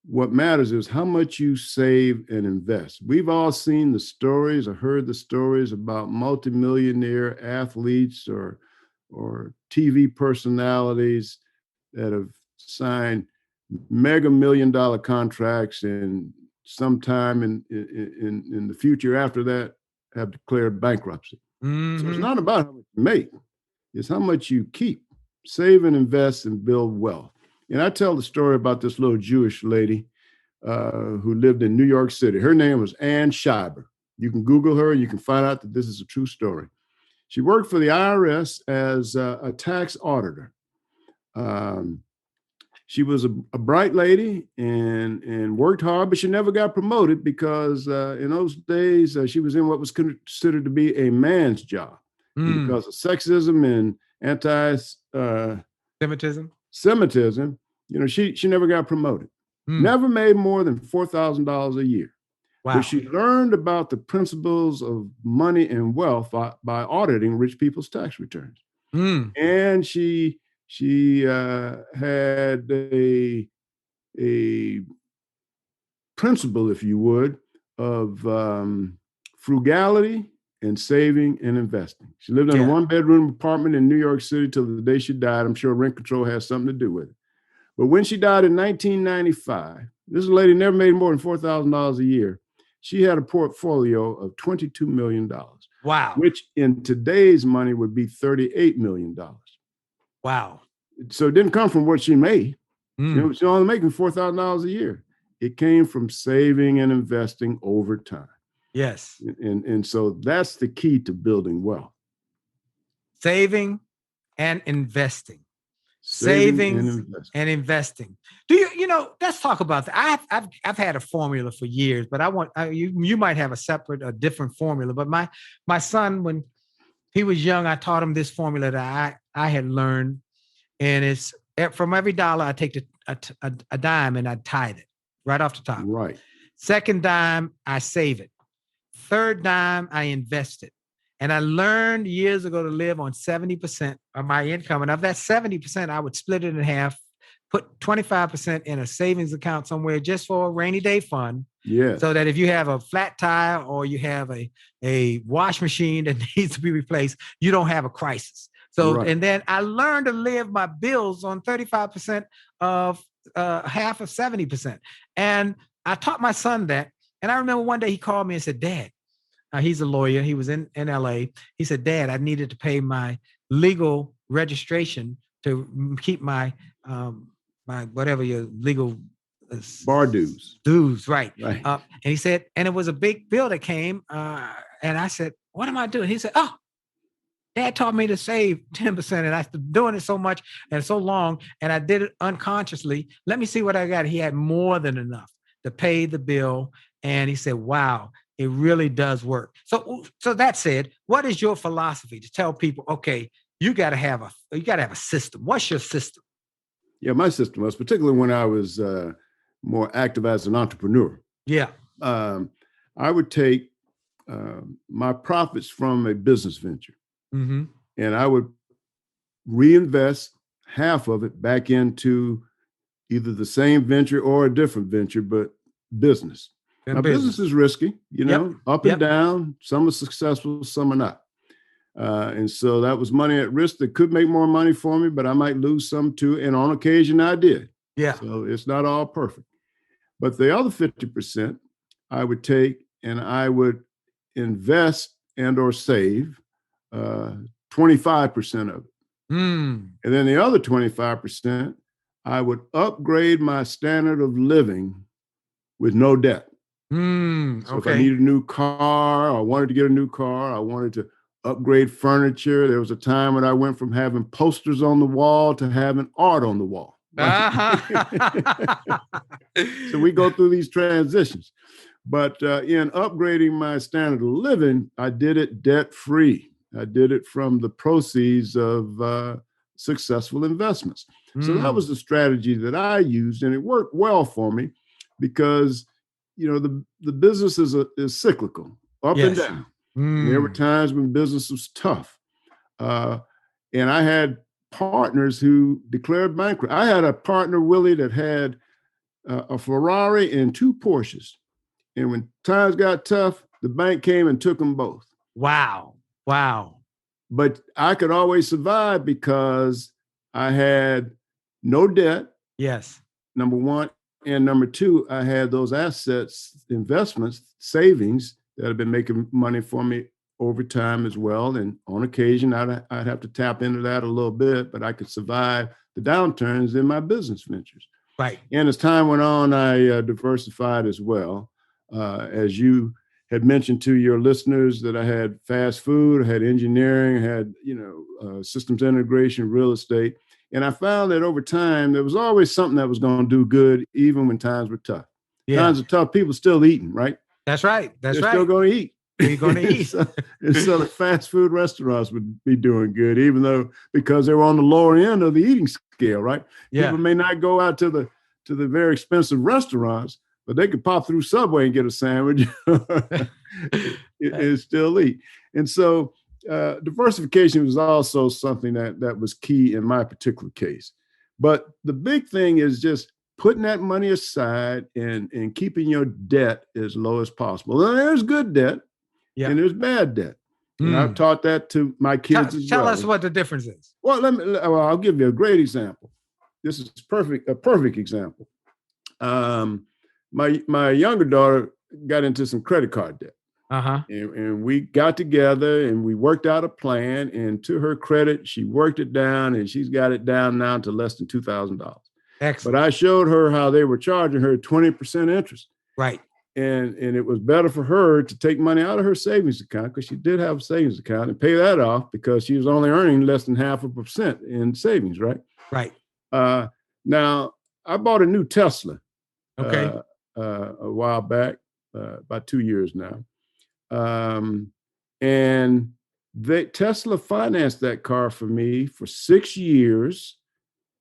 What matters is how much you save and invest. We've all seen the stories or heard the stories about multimillionaire athletes or TV personalities that have signed mega $1 million contracts, and sometime in the future after that have declared bankruptcy. So it's not about how much you make, it's how much you keep. Save and invest and build wealth. And I tell the story about this little Jewish lady who lived in New York City. Her name was Ann Schreiber. You can Google her, and you can find out that this is a true story. She worked for the IRS as a tax auditor. She was a bright lady and worked hard, but she never got promoted because in those days she was in what was considered to be a man's job. Because of sexism and Semitism, she never got promoted. Never made more than $4,000 a year. Wow. But she learned about the principles of money and wealth by auditing rich people's tax returns. And she had a principle, if you would, of frugality and saving and investing. She lived in a one-bedroom apartment in New York City till the day she died. I'm sure rent control has something to do with it. But when she died in 1995, this lady never made more than $4,000 a year. She had a portfolio of $22 million. Wow. Which in today's money would be $38 million. Wow. So it didn't come from what she made. She was only making $4,000 a year. It came from saving and investing over time. Yes. And so that's the key to building wealth. Saving and investing. Saving and investing. Do let's talk about that. I've had a formula for years, but I want you might have a different formula. But my son, when he was young, I taught him this formula that I had learned, and it's from every dollar I take a dime and I tithe it right off the top. Right. Second dime I save it. Third dime I invest it. And I learned years ago to live on 70% of my income. And of that 70%, I would split it in half, put 25% in a savings account somewhere just for a rainy day fund. Yeah. So that if you have a flat tire or you have a wash machine that needs to be replaced, you don't have a crisis. So, And then I learned to live my bills on 35% of half of 70%. And I taught my son that. And I remember one day he called me and said, Dad, he's a lawyer. He was in LA. He said, Dad, I needed to pay my legal registration to keep my whatever your legal bar dues. Right. And he said, and it was a big bill that came. And I said, what am I doing? He said, oh, Dad taught me to save 10%, and I've been doing it so much and so long, and I did it unconsciously. Let me see what I got. He had more than enough to pay the bill And he said, wow, it really does work. So that said, what is your philosophy to tell people, okay, you got to have a system? What's your system? Yeah, my system was, particularly when I was more active as an entrepreneur. Yeah. I would take my profits from a business venture, Mm-hmm. and I would reinvest half of it back into either the same venture or a different venture, but business. Now, business is risky, up and down. Some are successful, some are not. And so that was money at risk that could make more money for me, but I might lose some too. And on occasion I did. Yeah. So it's not all perfect. But the other 50% I would take and I would invest and or save 25% of it. And then the other 25%, I would upgrade my standard of living with no debt. So if I needed a new car, I wanted to get a new car, I wanted to upgrade furniture. There was a time when I went from having posters on the wall to having art on the wall. So we go through these transitions. But in upgrading my standard of living, I did it debt-free. I did it from the proceeds of successful investments. So that was the strategy that I used, and it worked well for me because, the business is cyclical, up and down. And there were times when business was tough. And I had partners who declared bankrupt. I had a partner, Willie, that had a Ferrari and 2 Porsches. And when times got tough, the bank came and took them both. Wow. But I could always survive because I had no debt. Yes. Number one. And number two, I had those assets, investments, savings that have been making money for me over time as well. And on occasion, I'd have to tap into that a little bit, but I could survive the downturns in my business ventures. Right. And as time went on, I diversified as well. As you had mentioned to your listeners, that I had fast food, I had engineering, I had, systems integration, real estate. And I found that over time, there was always something that was going to do good, even when times were tough. Yeah. Times are tough, people still eating, right? That's right. They're still going to eat. You're going to eat. So the fast food restaurants would be doing good, even though because they were on the lower end of the eating scale, right? Yeah. People may not go out to the very expensive restaurants, but they could pop through Subway and get a sandwich and still eat. And so diversification was also something that was key in my particular case. But the big thing is just putting that money aside and keeping your debt as low as possible. Now, there's good debt and there's bad debt. And I've taught that to my kids as well. Tell us what the difference is. Well, I'll give you a great example. This is a perfect example. My younger daughter got into some credit card debt. And we got together and we worked out a plan, and to her credit, she worked it down and she's got it down now to less than $2,000. Excellent. But I showed her how they were charging her 20% interest. Right. And it was better for her to take money out of her savings account, because she did have a savings account, and pay that off because she was only earning less than 0.5% in savings, right? Right. Now, I bought a new Tesla a while back, about 2 years now. And Tesla financed that car for me for 6 years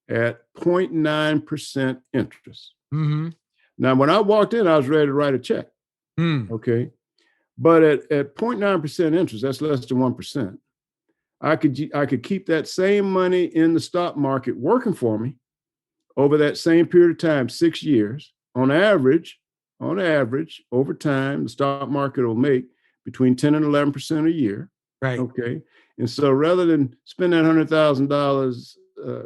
at 0.9% interest. Now, when I walked in, I was ready to write a check. Okay. But at 0.9% interest, that's less than 1%. I could keep that same money in the stock market working for me over that same period of time, 6 years. On average, over time, the stock market will make between 10 and 11% a year. Right. Okay. And so rather than spend that $100,000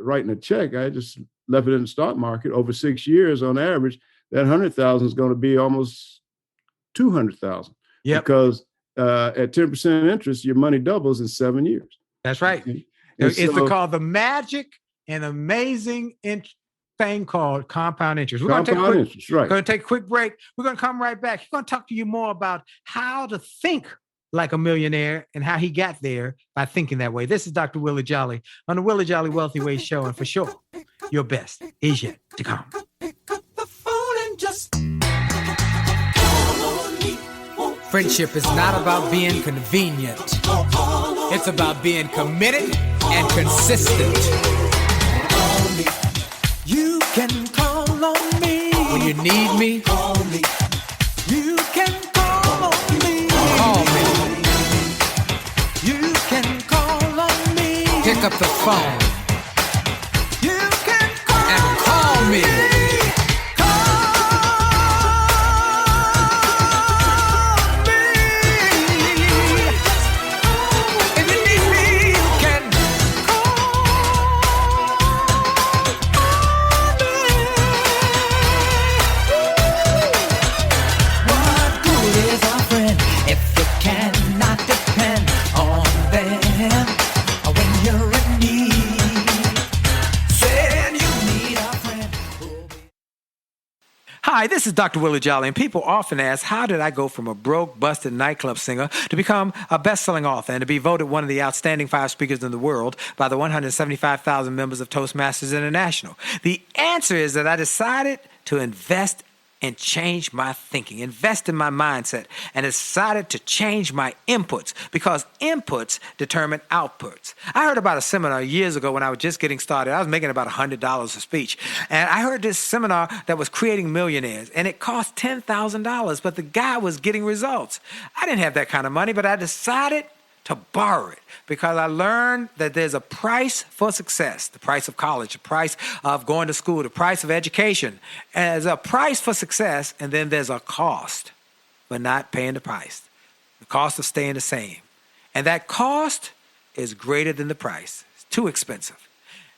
writing a check, I just left it in the stock market over 6 years. On average, that $100,000 is going to be almost $200,000. Yep. Because at 10% interest, your money doubles in 7 years. That's right. Okay? It's called the magic and amazing thing called compound interest. We're going to take a quick break. We're going to come right back. He's going to talk to you more about how to think like a millionaire and how he got there by thinking that way. This is Dr. Willie Jolley on the Willie Jolley Wealthy Way Show. And for sure, your best is yet to come. Pick up the phone and just call Friendship is not about being convenient. It's about being committed and consistent. You can call on me. When you need me, Call me. You can call on me. call me. You can call on me. Pick up the phone You can call and call me. If you need me, you can. What good is a friend if you cannot depend on them when you're in need? Saying you need a friend. Hi, this is Dr. Willie Jolley, and people often ask, how did I go from a broke, busted nightclub singer to become a best-selling author and to be voted one of the outstanding 5 speakers in the world by the 175,000 members of Toastmasters International? The answer is that I decided to invest and change my thinking, invest in my mindset, and decided to change my inputs because inputs determine outputs. I heard about a seminar years ago when I was just getting started. I was making about $100 a speech. And I heard this seminar that was creating millionaires, and it cost $10,000, but the guy was getting results. I didn't have that kind of money, but I decided to borrow it because I learned that there's a price for success, the price of college, the price of going to school, the price of education. And there's a price for success, and then there's a cost for not paying the price, the cost of staying the same. And that cost is greater than the price. It's too expensive.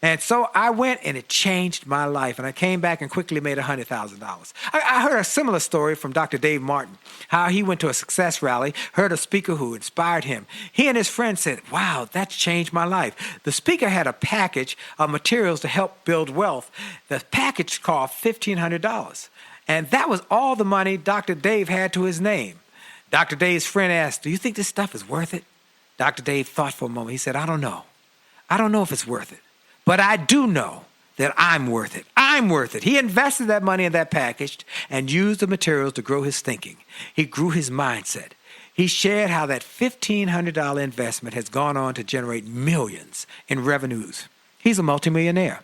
And so I went and it changed my life. And I came back and quickly made $100,000. I heard a similar story from Dr. Dave Martin, how he went to a success rally, heard a speaker who inspired him. He and his friend said, wow, that's changed my life. The speaker had a package of materials to help build wealth. The package cost $1,500. And that was all the money Dr. Dave had to his name. Dr. Dave's friend asked, do you think this stuff is worth it? Dr. Dave thought for a moment. He said, I don't know. I don't know if it's worth it. But I do know that I'm worth it. I'm worth it. He invested that money in that package and used the materials to grow his thinking. He grew his mindset. He shared how that $1,500 investment has gone on to generate millions in revenues. He's a multimillionaire.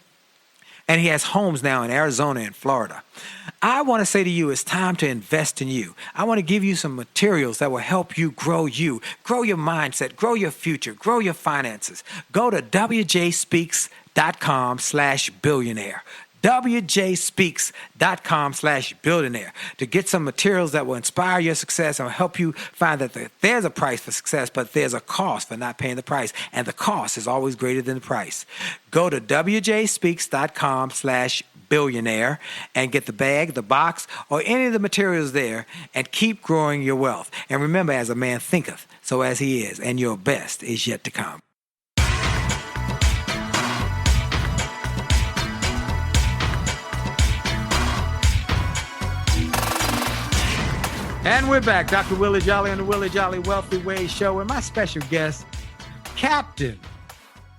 And he has homes now in Arizona and Florida. I want to say to you, it's time to invest in you. I want to give you some materials that will help you, grow your mindset, grow your future, grow your finances. Go to wjspeaks.com/billionaire. wjspeaks.com/billionaire to get some materials that will inspire your success and will help you find that there's a price for success, but there's a cost for not paying the price. And the cost is always greater than the price. Go to wjspeaks.com/billionaire and get the bag, the box, or any of the materials there and keep growing your wealth. And remember, as a man thinketh, so as he is, and your best is yet to come. And we're back. Dr. Willie Jolley on the Willie Jolley Wealthy Ways Show. And my special guest, Captain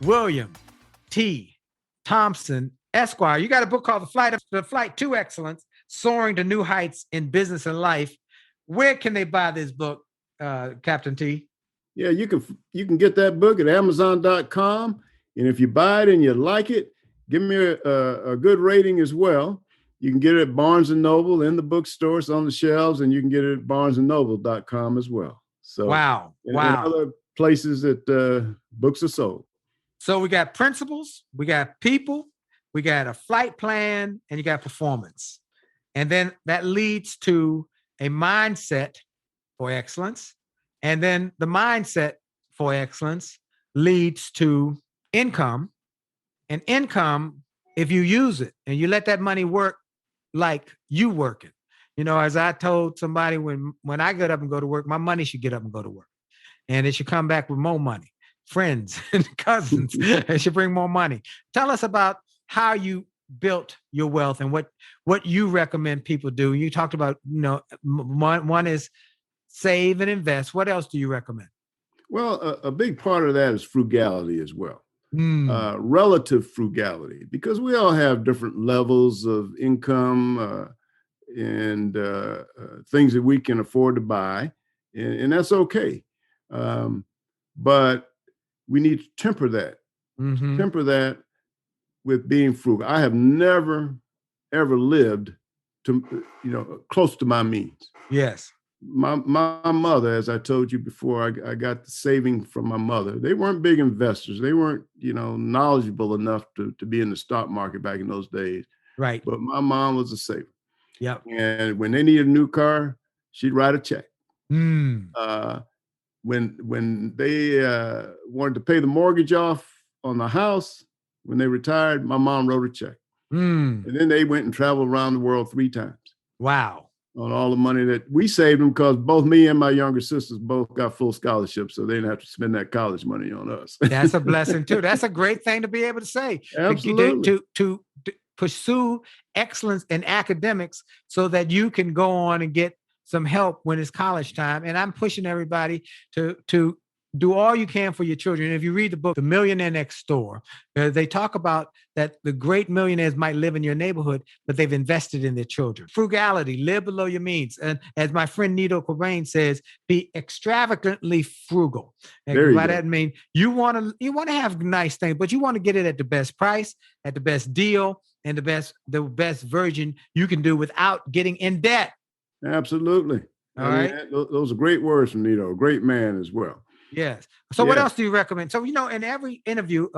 William T. Thompson, Esquire. You got a book called The Flight to Excellence, Soaring to New Heights in Business and Life. Where can they buy this book, Captain T? Yeah, you can get that book at Amazon.com. And if you buy it and you like it, give me a good rating as well. You can get it at Barnes & Noble in the bookstores on the shelves, and you can get it at barnesandnoble.com as well. So Wow. And other places that books are sold. So we got principles, we got people, we got a flight plan, and you got performance. And then that leads to a mindset for excellence. And then the mindset for excellence leads to income. And income, if you use it and you let that money work like you work it. You know, as I told somebody, when I get up and go to work, my money should get up and go to work. And it should come back with more money. Friends and cousins, it should bring more money. Tell us about how you built your wealth and what you recommend people do. You talked about, one is save and invest. What else do you recommend? Well, a big part of that is frugality as well. Relative frugality, because we all have different levels of income and things that we can afford to buy. and that's okay. But we need to temper that. Mm-hmm. Temper that with being frugal. I have never, ever lived to, close to my means. Yes. My mother, as I told you before, I got the saving from my mother. They weren't big investors. They weren't, knowledgeable enough to be in the stock market back in those days. Right. But my mom was a saver. Yep. And when they needed a new car, she'd write a check. Mm. When they wanted to pay the mortgage off on the house, when they retired, my mom wrote a check. Mm. And then they went and traveled around the world 3 times. Wow. On all the money that we saved them, because both me and my younger sisters both got full scholarships, so they didn't have to spend that college money on us. That's a blessing too. That's a great thing to be able to say. Absolutely. To pursue excellence in academics so that you can go on and get some help when it's college time. And I'm pushing everybody to do all you can for your children. If you read the book, The Millionaire Next Door, they talk about that the great millionaires might live in your neighborhood, but they've invested in their children. Frugality, live below your means. And as my friend Nito Cobain says, be extravagantly frugal. And by that I mean you want to have nice things, but you want to get it at the best price, at the best deal, and the best version you can do without getting in debt. Absolutely. All right. Those are great words from Nito, a great man as well. Yes. So what else do you recommend? So, in every interview,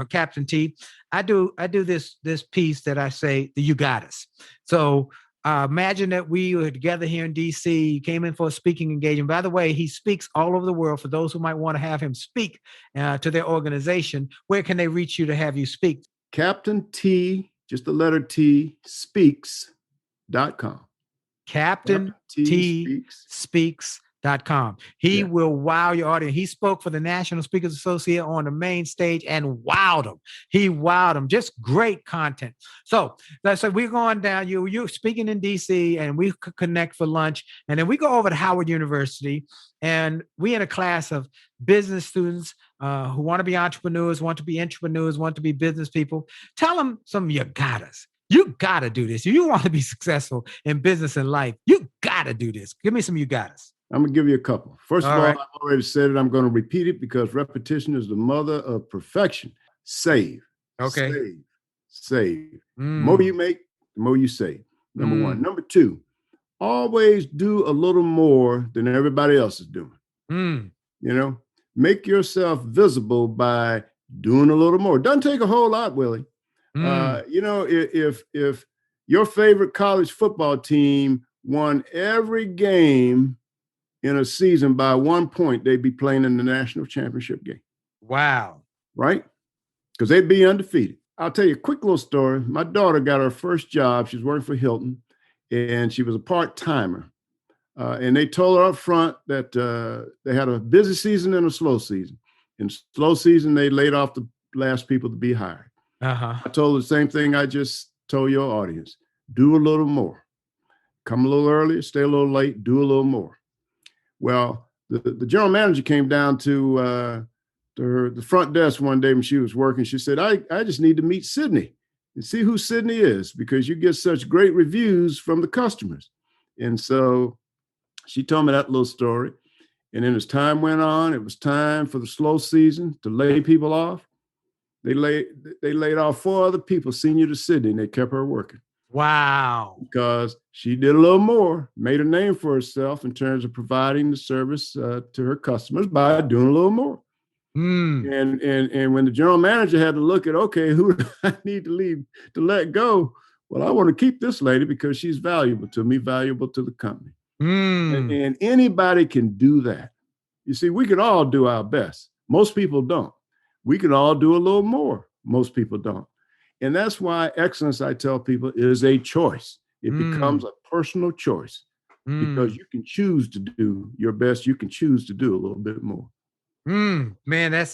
Captain T, I do this piece that I say, you got us. So imagine that we were together here in DC, you came in for a speaking engagement. By the way, he speaks all over the world. For those who might want to have him speak to their organization, where can they reach you to have you speak? Captain T, just the letter T, speaks.com. Captain T speaks.com. He will wow your audience. He spoke for the National Speakers Association on the main stage and wowed them. He wowed them. Just great content. So let's say we're going down. You're speaking in DC, and we could connect for lunch, and then we go over to Howard University, and we in a class of business students who want to be entrepreneurs, want to be intrapreneurs, want to be business people. Tell them some you got us. You got to do this. You want to be successful in business and life. You got to do this. Give me some you got us. I'm going to give you a couple. First of all, right. I've already said it. I'm going to repeat it because repetition is the mother of perfection. Save. Okay. Save. The more you make, the more you save. Number one. Number two, always do a little more than everybody else is doing. Make yourself visible by doing a little more. Doesn't take a whole lot, Willie. If your favorite college football team won every game in a season by 1 point, they'd be playing in the national championship game. Wow. Right? Because they'd be undefeated. I'll tell you a quick little story. My daughter got her first job. She was working for Hilton, and she was a part-timer. And they told her up front that they had a busy season and a slow season. In slow season, they laid off the last people to be hired. I told her the same thing I just told your audience. Do a little more. Come a little earlier, stay a little late, do a little more. Well, the general manager came down to the front desk one day when she was working. She said, I just need to meet Sydney and see who Sydney is, because you get such great reviews from the customers. And so she told me that little story. And then as time went on, it was time for the slow season to lay people off. They laid off 4 other people senior to Sydney, and they kept her working. Wow. Because she did a little more, made a name for herself in terms of providing the service to her customers by doing a little more. And when the general manager had to look at, okay, who do I need to let go? Well, I want to keep this lady because she's valuable to me, valuable to the company. And anybody can do that. You see, we can all do our best. Most people don't. We can all do a little more. Most people don't. And that's why excellence, I tell people, is a choice. It becomes a personal choice because you can choose to do your best. You can choose to do a little bit more. Man,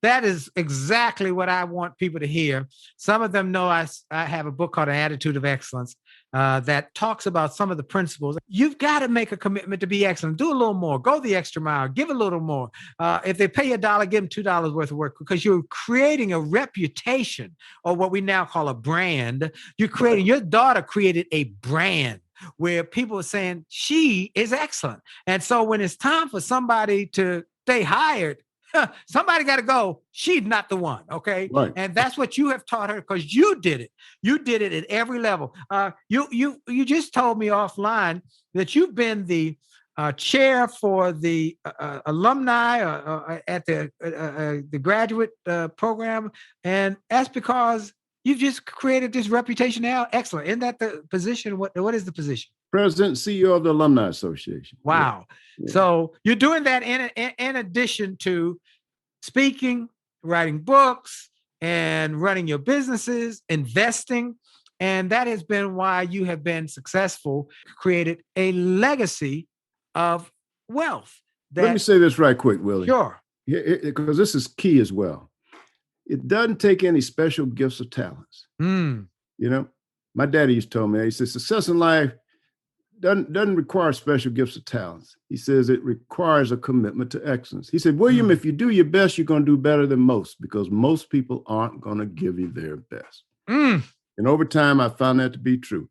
that is exactly what I want people to hear. Some of them know I have a book called An Attitude of Excellence that talks about some of the principles. You've got to make a commitment to be excellent. Do a little more. Go the extra mile. Give a little more. If they pay $1, give them $2 worth of work, because you're creating a reputation, or what we now call a brand. You're creating. Your daughter created a brand where people are saying she is excellent. And so when it's time for somebody to stay hired, somebody got to go. She's not the one. Okay. Right. And that's what you have taught her because you did it. You did it at every level. You just told me offline that you've been the chair for the alumni at the graduate program. And that's because you've just created this reputation now. Excellent. Isn't that the position? What is the position? President and CEO of the Alumni Association. Wow. Yeah. So you're doing that in addition to speaking, writing books, and running your businesses, investing. And that has been why you have been successful, created a legacy of wealth. Let me say this right quick, Willie. Sure. Because this is key as well. It doesn't take any special gifts or talents. Mm. You know, my daddy used to tell me, he said, success in life doesn't require special gifts or talents. He says it requires a commitment to excellence. He said, William, if you do your best, you're going to do better than most because most people aren't going to give you their best. And over time, I found that to be true.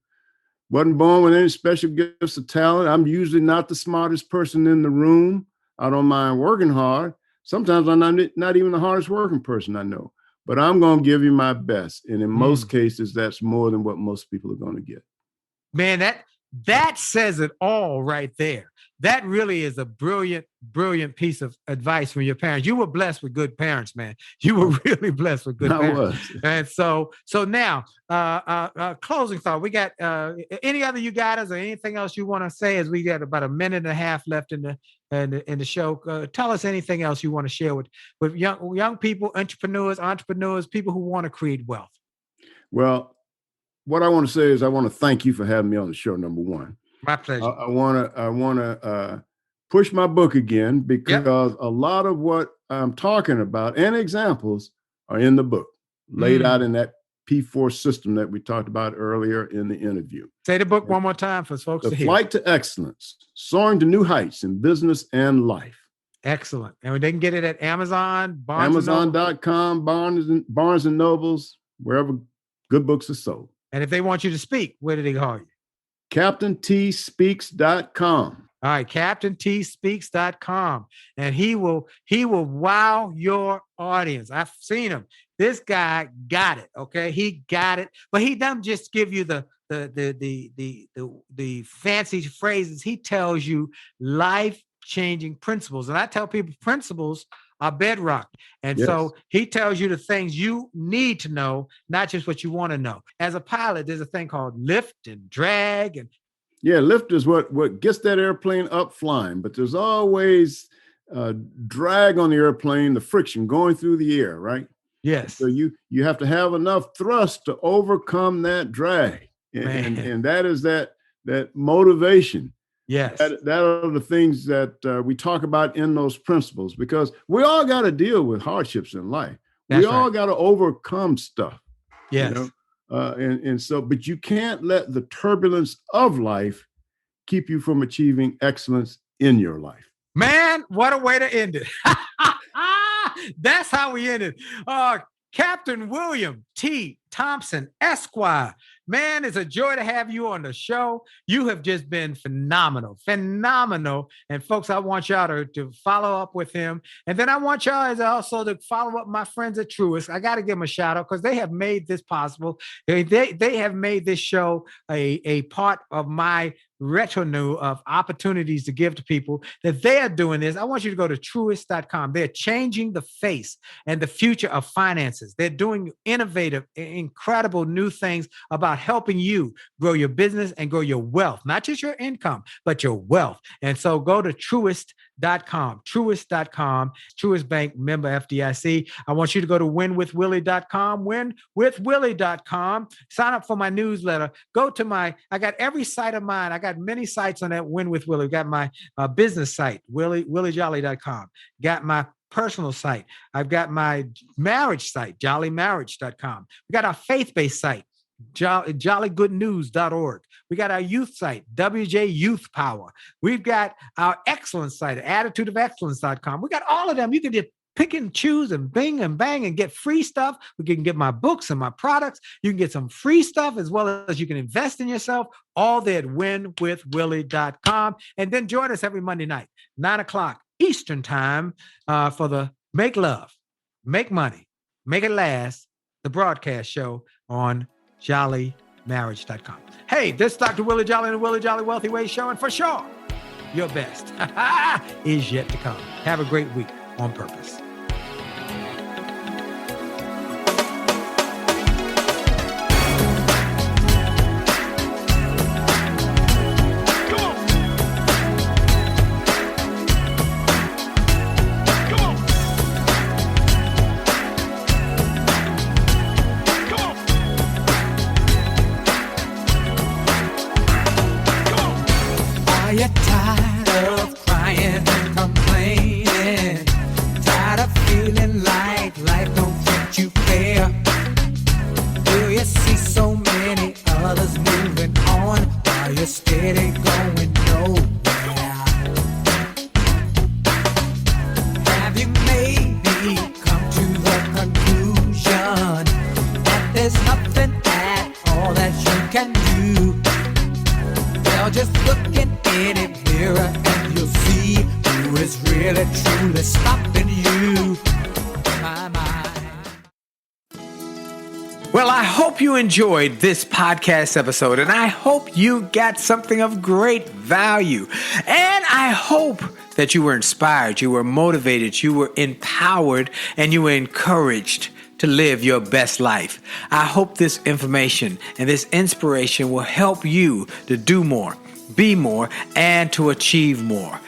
Wasn't born with any special gifts or talent. I'm usually not the smartest person in the room. I don't mind working hard. Sometimes I'm not even the hardest working person I know, but I'm going to give you my best. And in most cases, that's more than what most people are going to get. Man, that says it all right there. That really is a brilliant, brilliant piece of advice from your parents. You were blessed with good parents, man. You were really blessed with good parents. And so now, closing thought. We got any other you got us or anything else you want to say? As we got about a minute and a half left in the show. Tell us anything else you want to share with young people, entrepreneurs, people who want to create wealth. Well, what I want to say is I want to thank you for having me on the show, number one. My pleasure. I want to push my book again because a lot of what I'm talking about and examples are in the book, laid out in that P4 system that we talked about earlier in the interview. Say the book one more time for folks to hear. The Flight to Excellence, Soaring to New Heights in Business and Life. Excellent. And they can get it at Amazon, Amazon.com, Barnes and Nobles, wherever good books are sold. And if they want you to speak, where do they call you? CaptainTSpeaks.com. All right, CaptainTSpeaks.com. And he will wow your audience. I've seen him. This guy got it. Okay. He got it. But he doesn't just give you the fancy phrases. He tells you life-changing principles. And I tell people principles are bedrock. And so he tells you the things you need to know, not just what you want to know. As a pilot, there's a thing called lift and drag. And lift is what gets that airplane up flying, but there's always drag on the airplane, the friction going through the air, right? Yes. So you have to have enough thrust to overcome that drag. And that is that motivation. Yes. That are the things that we talk about in those principles, because we all got to deal with hardships in life. We all got to overcome stuff. Yes. You know? And so, but you can't let the turbulence of life keep you from achieving excellence in your life. Man, what a way to end it. That's how we end it. Captain William T. Thompson, Esquire. Man, it's a joy to have you on the show. You have just been phenomenal. And folks, I want y'all to follow up with him. And then I want y'all also to follow up my friends at Truist. I got to give them a shout out because they have made this possible. They have made this show a part of my retinue of opportunities to give to people that they are doing this. I want you to go to truist.com. They're changing the face and the future of finances. They're doing innovative, incredible new things about helping you grow your business and grow your wealth, not just your income, but your wealth. And so go to truist.com, Truist Bank, member FDIC. I want you to go to winwithwillie.com, winwithwillie.com. Sign up for my newsletter. Go to I got every site of mine. I got many sites on that Win with Willie. Got my business site, WillieJolley.com. Got my personal site. I've got my marriage site, jollymarriage.com. We got our faith-based site, jollygoodnews.org. We got our youth site, WJ Youth Power. We've got our excellence site, attitudeofexcellence.com. We got all of them. You can just pick and choose and bing and bang and get free stuff. We can get my books and my products. You can get some free stuff as well as you can invest in yourself. All there at winwithwillie.com. And then join us every Monday night, 9 o'clock Eastern time for the Make Love, Make Money, Make It Last, the broadcast show on jollymarriage.com. Hey, this is Dr. Willie Jolley and the Willie Jolley Wealthy Way Show. And for sure, your best is yet to come. Have a great week on purpose. Are you tired of crying and complaining? Tired of feeling like life don't treat you fair? Do you see so many others moving on while you're steady going nowhere? Have you maybe come to the conclusion that there's nothing at all that you can do? Well, just look in any mirror and you'll see who is really truly stopping you. My mind. Well, I hope you enjoyed this podcast episode, and I hope you got something of great value. And I hope that you were inspired, you were motivated, you were empowered, and you were encouraged to live your best life. I hope this information and this inspiration will help you to do more, be more, and to achieve more.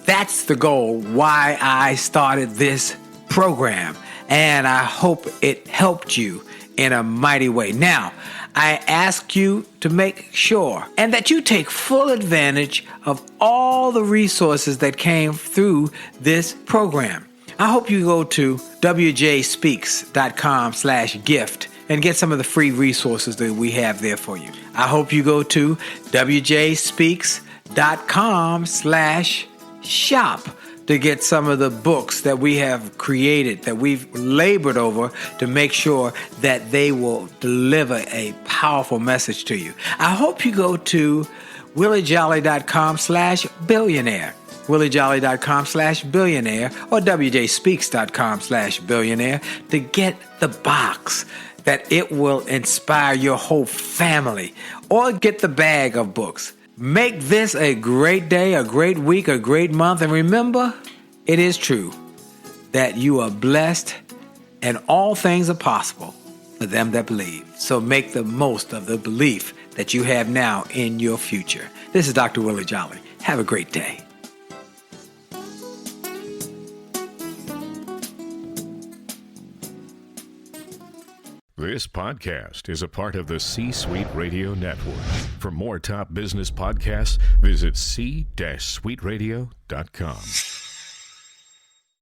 That's the goal why I started this program, and I hope it helped you in a mighty way. Now, I ask you to make sure and that you take full advantage of all the resources that came through this program. I hope you go to wjspeaks.com/gift and get some of the free resources that we have there for you. I hope you go to wjspeaks.com/shop to get some of the books that we have created, that we've labored over to make sure that they will deliver a powerful message to you. I hope you go to williejolly.com/billionaire. williejolly.com/billionaire or wjspeaks.com/billionaire to get the box that it will inspire your whole family, or get the bag of books. Make this a great day, a great week, a great month, and remember, it is true that you are blessed and all things are possible for them that believe. So make the most of the belief that you have now in your future. This is Dr. Willie Jolley. Have a great day. This podcast is a part of the C-Suite Radio Network. For more top business podcasts, visit c-suiteradio.com.